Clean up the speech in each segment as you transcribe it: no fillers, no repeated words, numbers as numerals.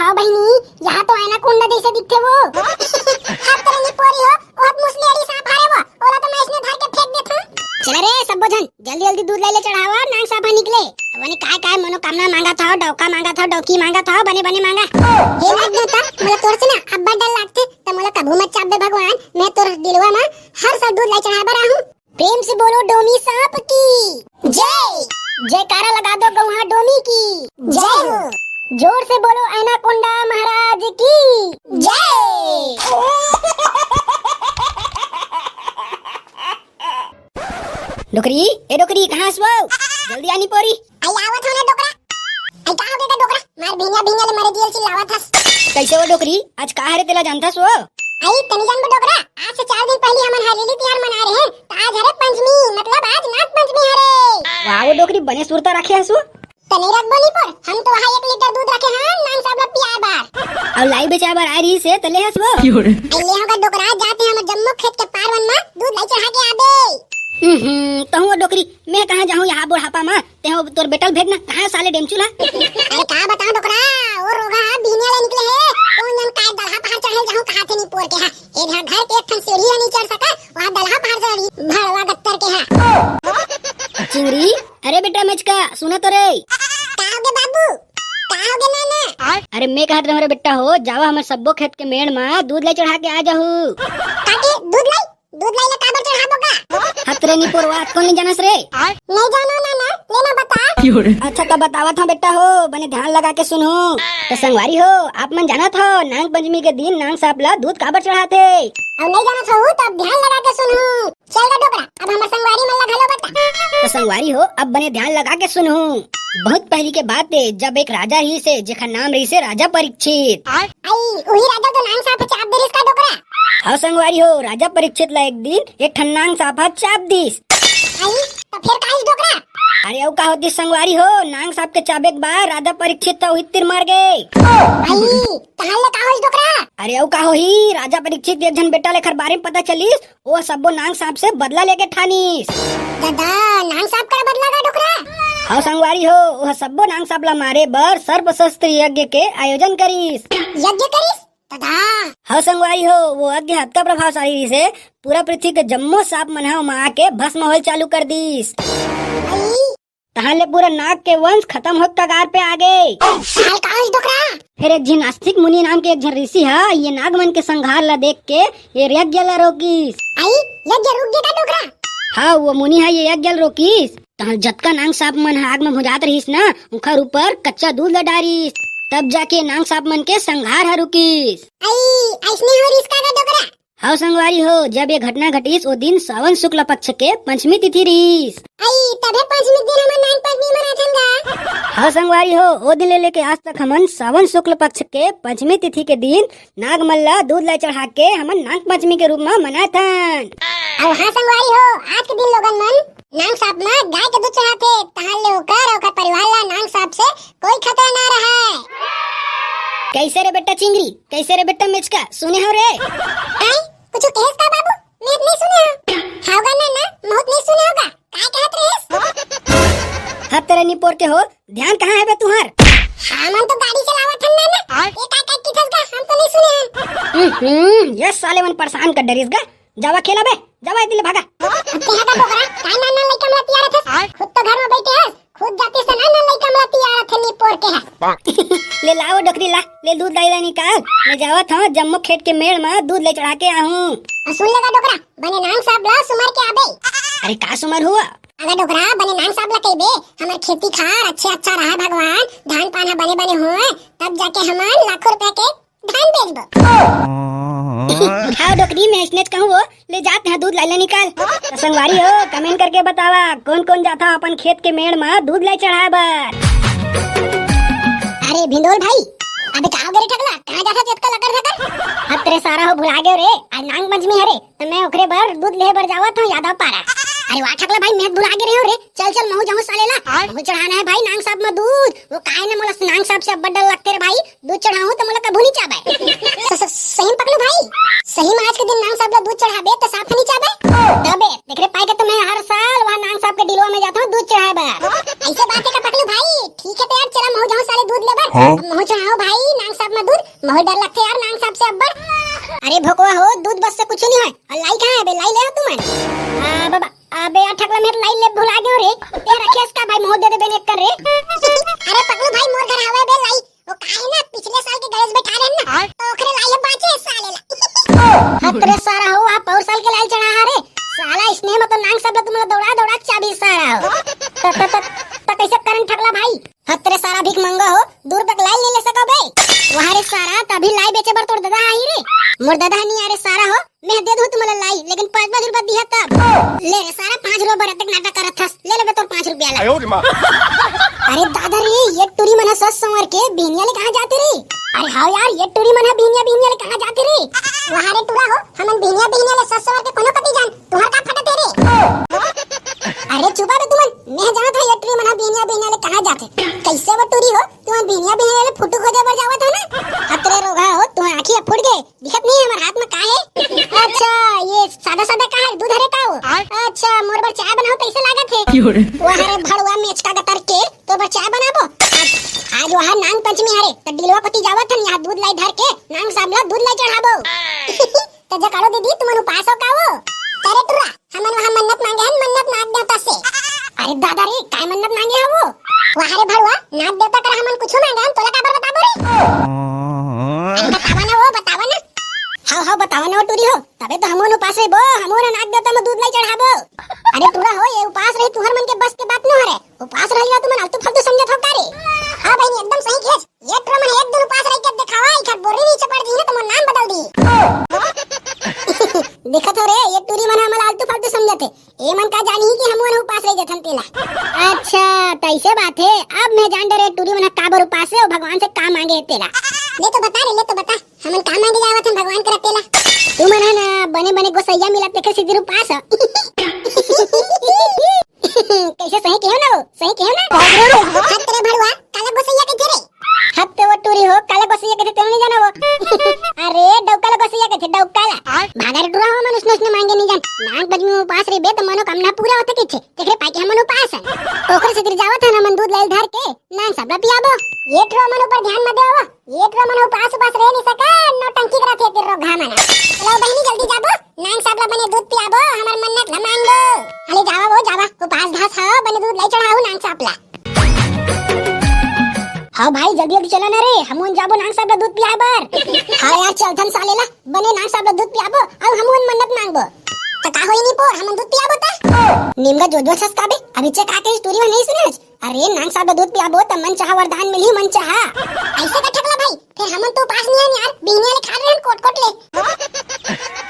हाँ बहनी, यहाँ तो एनाकोंडा जैसे दिखते वो। हाथ तो नहीं पोरी हो, बहुत मुसलियारी सांप हारे वो। ओला तो मैं इसने धर के फेंक देता हूँ। चला रे सब जन, जल्दी जल्दी दूध ले चढ़ावा, नांग साफा निकले। वने काय मनोकामना मांगा था, डौका मांगा था, डौकी मांगा था, बने बने मांगा। हे लाग देता, मला तोर से ना अब्बा डर लागते, तो मला कभू मत चाप दे भगवान, मैं तोर दिलवा में हर साल दूध ले चढ़ावा रहूं। प्रेम से बोलो डोमी सांप की जय। जयकारा लगा दो गौहा डोमी की जय हो। जोर से बोलो एनाकोंडा महाराज की जय। डोकरी, ए डोकरी कहाँ सो? जल्दी आनी पोरी। आई आवत हो ना डोकरा। आई कहाँ हो गया डोकरा? मार भींगा ले मारे दिल चिल्लावत हस। कैसे हो डोकरी? आज कहाँ रे तेला जानता सो? आई तनी जान डोकरा, आज से 4 दिन पहले हमन हरेली त्योहार मना रहे हैं। तो आज हरे पंचमी, मतलब आज नाग पंचमी हरे। वाह डोकरी, बने सुरता रखे हसु। तनी रख बोली पर, हम तो वहाँ 1 लीटर दूध रखे हैं, नांग साबला पियाए बार। और लाई बेचाए बार आ रही से तले हसु। ले होगा डोकरा, जाते हम जम्मू खेत के पारवन में दूध लाई चढ़ा के आबे। तो हुआ डोकरी, मैं कहाँ जाऊँ यहाँ बुढ़ापा में? ते हो तोर बेटल भेजना कहाँ साले डेमचुला? अरे कहाँ बताऊँ डोकरा, वो रोगा भीनिया ले निकले है। कौन जन काय दलहा पहाड़ चढ़े जाऊँ कहाँ थे नहीं पोर के है। इधर घर के एक ठन सीढ़ी नहीं चढ़ सका, वहाँ दलहा पहाड़ चढ़ी भड़वा गत्तर के है। चिंगरी, अरे बेटा मेचका सुना तो रे। कहोगे बाबू, कहोगे नाना? अरे मैं कहत रहा बेटा हो, जावा हमारे सब्बो खेत के मेड़ में दूध ले चढ़ा के आ जाहू। काके दूध लाई काबर चढ़ाबोगा? हतरे नी पुरवा कौन नहीं जानस रे? नहीं जानो नाना, लेना बता। अच्छा तो बतावा था बेटा हो, बने ध्यान लगा के सुनो। तो संगवारी हो, आप मन जाना था नाग पंचमी के दिन नाग सापला दूध काबर चढ़ाते? अब नहीं जाना था तो अब ध्यान लगा के सुनो। चल डोकरा, अब हमार संगवारी मन ला घलो बता। तो संगवारी हो, अब बने ध्यान लगा के सुनो। बहुत पहले के बात है, जब एक राजा ही से जेखा नाम रही से राजा परीक्षित। आई वही राजा तो नाग साप चाप देरिस का डोकरा। हाँ संगवारी हो, राजा परीक्षित ला एक दिन एक ठन्नांग साफा चाप दिस। आई तो फिर काहे डोकरा? अरे औ का होती संगवारी हो, नांग साप के चाबे के बाद राजा परीक्षित तो हितिर मार गए। आई कहां ले का होई डोकरा? अरे औ का होई, राजा परीक्षित एक जन बेटा लेकर बारे में पता चलीस, वो सबो नांग साप से बदला लेके ठानीस। दादा नांग साप का बदला का डोकरा? हाँ संगवारी हो, वह सबो नांग साप ला मारे बर सर्वशस्त्र यज्ञ के आयोजन करीस। यज्ञ करीस? हाँ संगवारी हो, वो यज्ञ हत्या प्रभावशाली से पूरा पृथ्वी के जम्मो सांप मनहा में आके भस्म होल चालू कर दीस। तहाले पूरा नाग के वंश खत्म हो कगार पे आ गए। फिर एक झिन आस्तिक मुनि नाम के एक झन ऋषि है, ये नागमन के संघार ला देख के ये यज्ञ ला रोकीस। यज्ञ रुक गया डोकरा? हाँ वो मुनि है ये यज्ञ रोकीस। तहां जतका नाग सांप मन आग में भुजात रहीस ना, उनका ऊपर कच्चा दूध ला डारीस, तब जाके नाग सांप मन के संघार ह रुकीस। हाँ संगवारी हो, जब ये घटना घटीस वो दिन सावन शुक्ल पक्ष के पंचमी तिथि रहीस। तबे पंचमी दिन हमन नाग पंचमी मनाथन। हाँ संगवारी हो, वो दिन ले लेके आज तक हमन सावन शुक्ल पक्ष के पंचमी तिथि के दिन नाग मल्ला दूध ला चढ़ा के हमन नाग पंचमी के रूप में मनाथन। और हाँ संगवारी हो, आज के दिन लोगन मन नाग सांप में गाय के दूध चढ़ाते, तहां ले ओकर परिवार ला नाग सांप से कोई खतरा ना रहे। कैसे रे बेटा चिंगरी, कैसे रे बेटा मेचका, सुने हो रे? कुछ कहेस का बाबू? मैं नहीं सुने हो। होगा ना, बहुत नहीं सुने होगा। काय कहत रहिस? हाथ तेरे नी पोर के हो, ध्यान कहाँ है बे तुहार? हमन तो गाड़ी चलावत हन ना। ये काय किथस गा, हम तो नहीं सुने हन। ये साले मन परेशान कर डरिस गा। जावा खेला बे, जावा दिले भागा। तेहा का डोकरा, काय ना लइका मला तियारा थे। खुद तो घर में बैठे है, खुद जाती से ना लइका मला तियारा थे नी पोर के है। ले लाओ डोकरी ला, ले दूध लाई निकाल। मैं जावत हूँ जम्मू खेत के मेड़ में दूध ले चढ़ा के आऊँ। सुन लेगा डोकरा, बने नांग साहब ला सुमर के आबे। अरे का सुमर हुआ? अगर डोकरा बने नांग साहब ला कहबे हमार खेती खार अच्छा रहा भगवान, धान पाना बने बने होए, तब जाके हमार लाखों रुपए के धान बेच दो। हाँ डोकरी, मैं स्नेच कहूँ वो ले जाते हैं दूध लाई निकाल। तो संगवारी हो, कमेंट करके बतावा कौन कौन जाता अपन खेत के मेड़ में दूध ले चढ़ा बर। अरे भिंडोल भाई, अबे कहाँ गए ठगला, कहाँ जाता चटका लकर ठकर? हत तेरे सारा हो भुला गए रे, आज नाग पंचमी हरे, तो मैं ओकरे बर दूध ले बर जावत हूँ यादव पारा। अरे वाह ठगला भाई, मैं भुला गए रे हो रे, चल महू जाऊँ साले ला, महू चढ़ाना है भाई नाग साहब में दूध। वो काहे ने मोला नाग साहब से बड्डल लगते रे भाई, दूध चढ़ाऊँ तो मोला कभू नहीं चाबे। सही पकड़ू भाई, सही में आज के दिन नाग साहब ला दूध चढ़ाबे तो साफ नहीं चाबे। तबे देख रे पाए के तो मैं हर साल वहाँ नाग साहब के डिलवा में जाता हूँ दूध चढ़ाबे। ऐसे बात है का पकड़ू भाई, ठीक है तो यार चला महू जाऊँ साले दूध ले बर। महू चढ़ाओ भाई नाग साहब साहब में दूध बहुत डर लगते यार नांग साहब से अब्बर। अरे भोकवा हो दूध बस से कुछ नहीं है। लाई कहां है बे? लाई ले तुम बाबा अबे यार ठकला मेरे लाई ले भुला गयो रे। तेरा केस का भाई मोह दे दे बेने कर रे। अरे पगलू भाई मोर घर आवे बे लाई वो काहे ना पिछले साल के गणेश बैठा रहे ना तो ओकरे लाई बाचे साले ला। हतरे सारा हो आप और साल के लाई चढ़ा रे साला इसने मतलब नांग सब तुमला दौड़ा दौड़ा चाबी सारा हो तो कैसे करन ठगला भाई? हतरे सारा भीख मंगा हो दूर तक लाई ले ले सको बे। वहां रे सारा तभी लाई बेचे बर तोड़ दादा आई रे मोर दादा नहीं अरे सारा हो मैं दे दूं तुमला लाई लेकिन 5 रुपया दिया तब ले रे सारा 5 रुपया बरत तक नाटक करत थस ले ले बे तोर 5 रुपया ला। अरे दादा रे ये टूरी मना सस संवर के बिनिया ले कहां जाते रे? अरे हां यार ये टूरी मना बिनिया ले कहां जाते रे? वहां रे टूरा हो हमन बिनिया ले सस संवर के कोनो कति जान तुहर का फटते रे। अरे चुपा बे तुमन मैं जानत है ये टूरी मना बिनिया ले कहां जाते कैसे वो टूरी हो तुम बिनिया ले फुटू खोजे बर जावत हो ना हतरे रोगा हो तुम आंखी फुट गए दिखत नहीं हमारे हाथ में का है? अच्छा ये सादा सादा का है दूध हरे का हो? अच्छा मोर बर चाय बनाओ कैसे लागत है? वहां रे भड़वा मेच का गतर के तो बर चाय बनाबो आज वहां नांग पंचमी हरे त डिलवा पति जावत हन यहां दूध लाई धर के नांग साबला दूध लाई चढ़ाबो। त जकालो दीदी तुमन उपास हो का हो? अरे टुरा हमन वहां मन्नत मांगे हन मन्नत नाग देवता से। अरे दादा रे काय मन्नत मांगे हो वो? वहां रे भड़वा नाग देवता कर हमन कुछ मांगे हन तोला का बर बताबो रे? बतावा ना वो बतावा ना। हां बतावा ना टूरी हो तबे तो हमन उपास रे बो हमन नाग देवता में दूध लाई चढ़ाबो। अरे टूरा हो ये उपास रही तुहर मन के बस के बात न हरे उपास रहिला तुमन आलतू फालतू समझत हो का रे? हां भाई एकदम सही खेच ये टूरा मन एक दिन उपास रही के दिखावा इखर बोरी नीचे पड़ दी ना तो मन नाम बदल दी। देखत हो रे ये टूरी मन हमन आलतू फालतू समझते ए मन का जानी कि हमन उपास रही जथन तेला। अच्छा तैसे बात है अब मैं जान डरे टूरी मन का बर उपास है और भगवान से का मांगे तेला। ले तो बता हमन का मांगे जावत हन भगवान कर तेला? तू मन ना बने बने गोसैया मिलत देखे सिद्धि उपास कैसे सही कहू ना वो सही कहू ना? हाथ तेरे भड़वा काला गोसैया के रे हाथ ते वो टूरी हो काला गोसैया के तेरे नहीं जाना वो। अरे डौकाला गोसैया के डौकाला भागा रे टूरा हो मन उसने मांगे नहीं जान नाग पंचमी उपास रे बे तो मनोकामना पूरा होते किछे देखरे पाके हमन उपास है ओकरे से जावत है मन दूध लाइल धर के नांग सबला पियाबो। ये ट्रो मन ऊपर ध्यान मत देवा ये ट्रो मन उपास रह नहीं सका नौटंकी करत है तेरो घामना। चलो बहनी जल्दी जाबो नांग सबला बने दूध पियाबो हमर मन्नत ल मांगो अरे जावा वो जावा उपास घास हां बने दूध लाई चढ़ाऊ नांग सबला। हाँ भाई जल्दी जल्दी चला ना रे हमन जाबो नांग सबला दूध पियाबर। हां यार चल धन सालेला बने नांग सबला दूध पियाबो और हमन मन्नत मांगबो त का होई नी पोर हमन दूध पियाबो त निमगा जोजो सस्काबे अभी चेक आके स्टोरी में नहीं सुने? अरे नांग सबला दूध पियाबो त मन चाह वरदान मिली मन चाह ऐसे का ठगला भाई फिर हमन तो पास नहीं यार बिनिया ले खा रहे हैं कोट ले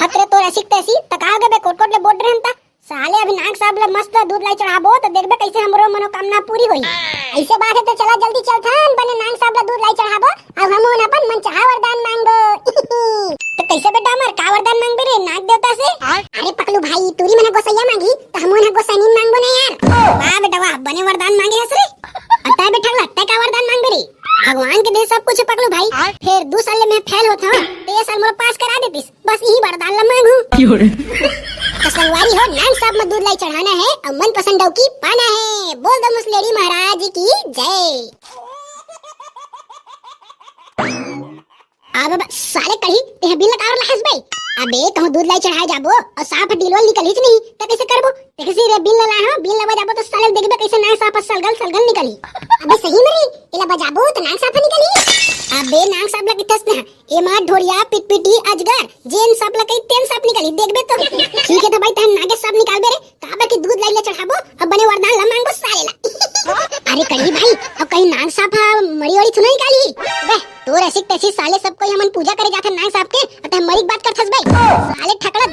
हतरे तो रसिक तैसी त का होगे बे कोट ले बोल रहे हैं त साले अभी नांग सबला मस्त दूध लाई चढ़ाबो तो देखबे कैसे हमरो मनोकामना पूरी होई। ऐसे बात है तो चला जल्दी चल थान बने नांग सबला दूध लाई चढ़ाबो अब हमन अपन मन चाह वरदान मांगो। तो कैसे बेटा हमर का वरदान मांगबे रे नाग देवता से? अरे पकलू भाई टूरी मने गोसैया मांगी तो हमन गोसैनी मांगबो ना यार। वाह बेटा वाह बने वरदान मांगे हस रे अतः बेटा लगता का वरदान मांगबे रे? भगवान के दे सब कुछ पकलू भाई फिर 2 साल में फेल होता तो ये साल मोर पास करा देतीस बस यही वरदान ला मांगू। सलवारी हो नांग सब में दूध लाई चढ़ाना है और मन पसंद डौकी पाना है। बोल दो मुसलेड़ी महाराज की जय। अब साले कहीं ते बिल लगा और हंस भाई अबे कहूं दूध लाई चढ़ाए जाबो और साफ डिलोल निकली च नहीं त कैसे करबो? कैसे रे बिल ला हां बिल लगा जाबो तो साले देखबे कैसे नांग साफ सलगल निकली। अबे सही में रे एला बजाबो तो नांग साफ निकली। अबे नांग साफ ला कितस ना ए मां ढोरिया पिटपिटी अजगर जेन साफ ला कई तेन साफ निकली देखबे तो ठीक है तो भाई तहन नागे साफ निकालबे रे काबे की दूध लाई ले चढ़ाबो अब बने वरदान ला मांगबो साले ला। अरे कहीं भाई अब कहीं नांग साफ मरी वाली थु नहीं निकाली बे तो रसिक तैसी साले सब कोई हमन पूजा करे जाथे नांग साफ के अतः मरी बात करथस भाई साले ठकड़ा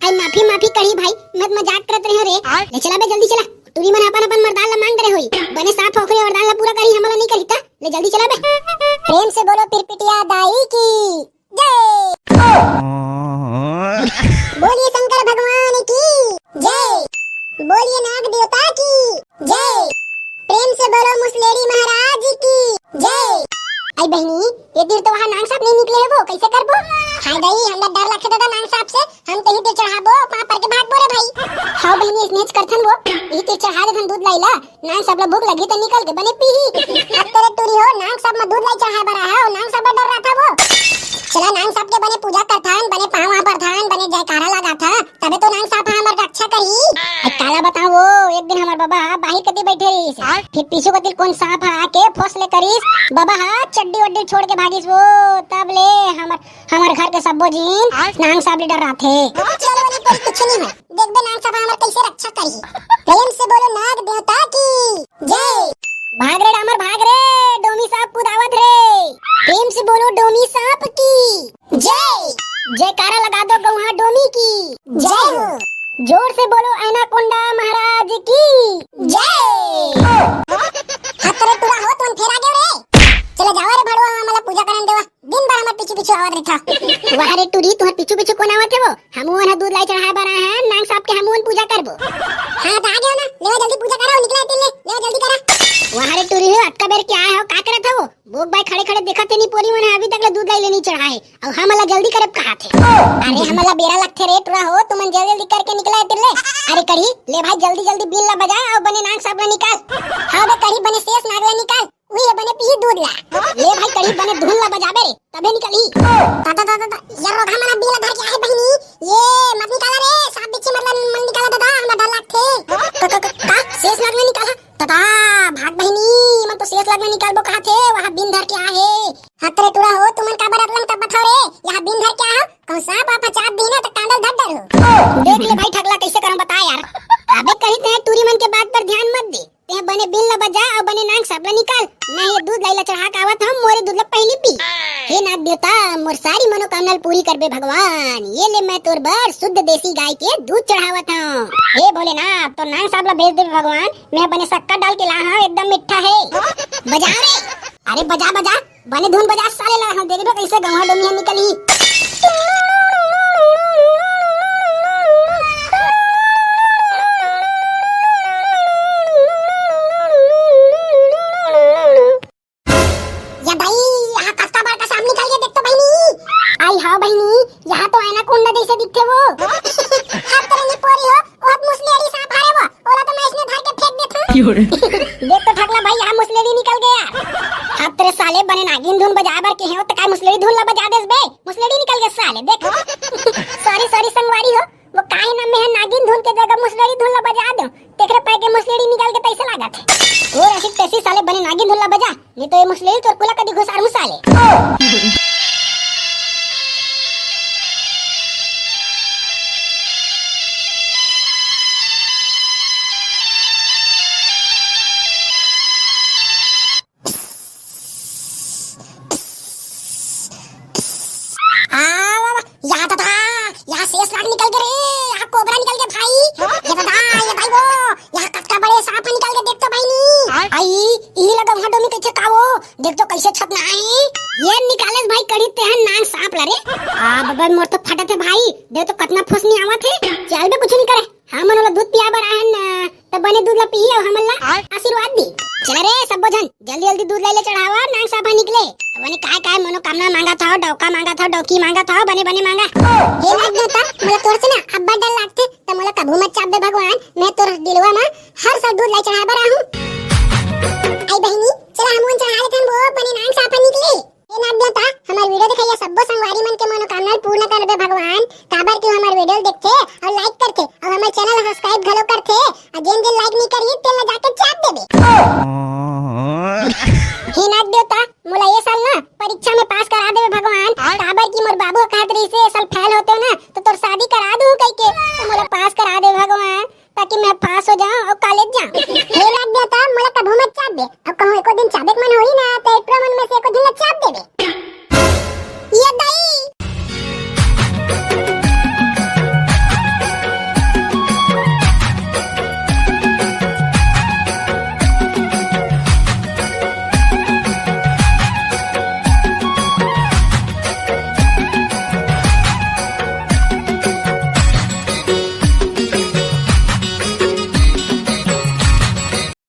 आई माफी करी भाई मत मजाक करत रहे रे ले चला बे जल्दी चला टूरी मन अपन मरदान ला मांग रहे होई बने साफ होखरे वरदान ला पूरा करी हमला नहीं करीता ले जल्दी चला बे। प्रेम से बोलो पिरपिटिया दाई की जय। बोलिए शंकर भगवान की जय बोलिए नाग देवता की जय प्रेम से बोलो मुसलेड़ी महाराज की जय। आई बहनी ये दिन तो वहां नांग साहब नहीं निकले है वो कैसे करबो? हां गई हमरा डर लगता दादा नांग साहब से हम कहीं ते चढ़ाबो वहां पर के भाग बोरे भाई। हां बहनी स्नेच करथन वो ई ते चढ़ा देथन दूध लाइला नांग साहब ला भूख लगी त निकल के बने पीही अब तेरे टूरी हो नांग साहब में दूध लाई चढ़ा बरा है और नांग साहब चला नांग साहब के बने पूजा करथन, बने पाँव परथन, बने जयकारा लगाथन, तबे तो नांग साहब हमर रक्षा करी। काला बताओ वो एक दिन हमार बाबा बाहर कति बैठे रहिस, फिर पीछे कति कौन सांप आके फोसले करिस, बाबा चड्डी वड्डी छोड़ के भागिस वो, तब ले हमर घर के सबो जीन नांग साहब ले डर राथे। चलो वाली पर कुछ नहीं है, देख बे नांग साहब हमर कैसे रक्षा करी। प्रेम से बोलो नाग देवता की जय। भाग रे डामर भाग रे, डोमी सांप कुदावत रे। प्रेम से बोलो डोमी सांप की जय। जयकारा लगा दो गौहा डोमी की जय हो। जोर से बोलो एनाकोंडा महाराज की जय। हतरे पूरा हो तुम फेर आ गए रे। चलो जाओ रे भड़वा हमला पूजा करन देवा, दिन भर हमर पीछे पीछे आवत रहता। वाह रे टूरी तुहर पीछे पीछे कोन आवत है वो, हमवन दूध लाई चढ़ाए बारा है, नांग साहब के हमवन पूजा करबो। हां तो आ गयो ना, ले जल्दी पूजा करो, निकला तिल ले जल्दी करा। वहां रे टूरी हो अटका बेर क्या है हो, का करत हो बोक भाई खड़े खड़े देखत नहीं पोरी मन अभी तक दूध लाई लेनी चढ़ाए और हमला जल्दी करब कहा थे। अरे हमला बेरा लगथे रे टूरा हो, तुमन जल्दी जल्दी करके निकला तिल अरे कड़ी ले भाई जल्दी जल्दी बिल ला बजा और बने नांग साहब ला निकाल। हां बे कड़ी बने शेष नाग ला निकाल, उही बने पी दूध ला ले भाई कड़ी बने धुन ला बजाबे रे तबे निकली। ता यार रोधा मना बिल धर के आए बहिनी, ये मत निकाला रे, साहब बिच्छी मतलब मन निकाला दादा हमरा डर लागथे। का शेष नाग ला निकाला दादा भाग बहिनी, मन तो शेष नाग ला निकालबो कहा थे, वहां बिन धर के आए हतरे टूरा हो, तुमन का बरत लंग तब बताओ रे, यहां बिन धर के आ कौन सा बापा चाप दीना तो कांडल धर डर हो। देख ले भाई ठगला कैसे करम बता यार। अबे कहीं ते टूरी मन के बात पर ध्यान मत दे, ते बने बिल ला बजा और बने नांग साहब ला निकाल, नहीं ये दूध लाइला चढ़ा के आवत हम मोरे दूध ला पहली पी। हे नाग देवता मोर सारी मनोकामना पूरी करबे भगवान, ये ले मैं तोर बर शुद्ध देसी गाय के दूध चढ़ावत हूं। हे भोलेनाथ तो नांग साहब ला भेज दे भगवान, मैं बने शक्कर डाल के ला हूं एकदम मिठा है। बजा रे, अरे बजा बजा बने धुन बजा साले ला हूं, देख लो कैसे गवा डोमिया निकली। यहाँ तो एनाकोंडा जैसे दिखते वो। हाथ पर नहीं पोरी हो, बहुत मुसलेड़ी सांप आ रहा वो, ओला तो मैं इसने धर के फेंक देता। देख तो ठगला भाई यहाँ मुसलेड़ी निकल गया। हाथ तेरे साले बने नागिन धुन बजा बर के हैं, तो काय मुसलेड़ी धुन ला बजा देस बे, मुसलेड़ी निकल गया साले देख। सॉरी संगवारी हो, वो काहे नाम में है नागिन धुन के जगह मुसलेड़ी धुन ला बजा दो, देख रे पाए के मुसलेड़ी निकाल के पैसे लागत है। और ऐसी तैसी साले बने नागिन धुन ला बजा, नहीं तो ये मुसलेड़ी तोर कुला कदी घुसारू साले। यहाँ शेष नाग निकल के रे, यहाँ कोबरा निकल के भाई, ये भाई वो यहाँ कटका बड़े सांप निकल के देख तो भाई नी आई ई लगा वहां डोमी कैसे कावो, देख तो कैसे छत ना आई ये निकाले भाई कड़ी ते हैं नाग सांप ला रे। बाबा मोर तो फटा थे भाई, देख तो कितना फसनी आवा थे, चल बे कुछ नहीं करे, हम मनोला दूध पिया बर आए न तो बने दूध ला पी और हमला आशीर्वाद दी। चल रे सब जन जल्दी जल्दी दूध ले चढ़ावा, नाग सांप निकले बने काय काय मनोकामना मांगा था, डौका मांगा था, डौकी मांगा था, बने बने मांगा। हे नाग देवता मला तोर से ना अब्बा डर लागते तो मला कबू मत चाप दे भगवान, मैं तोर दिलवा में हर साल दूध ले चढ़ा बर आहूं। आई बहिनी चला हम चढ़ा लेते हैं, वो बने नाग सांप निकले। हे नाग देवता हमार वीडियो देखैया सबो संगवारी मन के मनोकामना पूर्ण कर दे भगवान, काबर के हमार वीडियो देखते और लाइक करते और हमार चैनल सब्सक्राइब घलो करते, और जिन जिन लाइक नहीं करी तेल जाके चाप देबे। हे नाग देवता मोला ये साल ना परीक्षा में पास करा देवे भगवान, काबर की मोर बाबू कहत रही से साल फेल होते ना तो तोर शादी करा दूं कह के, तो मोला पास करा दे भगवान ताकि मैं पास हो जाऊं और कॉलेज जाऊं। हे नाग देवता मोला कभू मत चाप दे, अब कहूं एको दिन चाबेक मन होई ना तो एक मन में से एको दिन चाप देबे।